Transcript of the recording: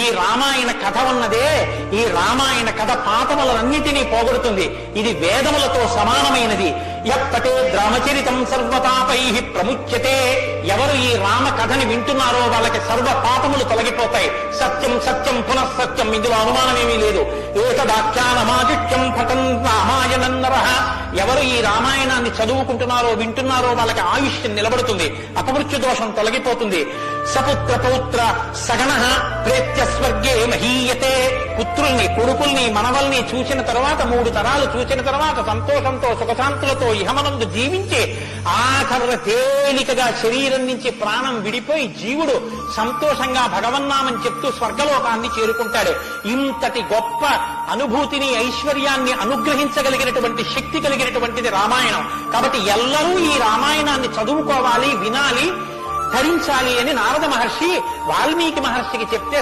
ఈ రామాయణ కథ ఉన్నదే, ఈ రామాయణ కథ పాపములన్నిటినీ పోగొడుతుంది. ఇది వేదములతో సమానమైనది. యప్పటే రామచరితం సర్వపాపై ప్రముచ్యతే. ఎవరు ఈ రామ కథని వింటున్నారో వాళ్ళకి సర్వ పాపములు తొలగిపోతాయి. సత్యం సత్యం పునఃసత్యం, ఇందులో అనుమానమేమీ లేదు. ఏతదాఖ్యానమాదిత్యం పఠన్ రామాయణం నరః. ఎవరు ఈ రామాయణాన్ని చదువుకుంటున్నారో వింటున్నారో వాళ్ళకి ఆయుష్యం నిలబడుతుంది, అపమృత్యు దోషం తొలగిపోతుంది. సపుత్ర పౌత్ర సగణ ప్రేత్య స్వర్గే మహీయతే. పుత్రుల్ని కొడుకుల్ని మనవల్ని చూసిన తర్వాత 3 తరాలు చూసిన తర్వాత సంతోషంతో సుఖశాంతులతో ఇహమనందు జీవించి ఆఖరున తేలికగా శరీరం నుంచి ప్రాణం విడిపోయి జీవుడు సంతోషంగా భగవన్నామం చెప్తూ స్వర్గలోకాన్ని చేరుకుంటాడు. ఇంతటి గొప్ప అనుభూతిని ఐశ్వర్యాన్ని అనుగ్రహించగలిగినటువంటి శక్తి కలిగినటువంటిది రామాయణం. కాబట్టి ఎల్లరూ ఈ రామాయణాన్ని చదువుకోవాలి, వినాలి, ధరించాలి అని నారద మహర్షి వాల్మీకి మహర్షికి చెప్తే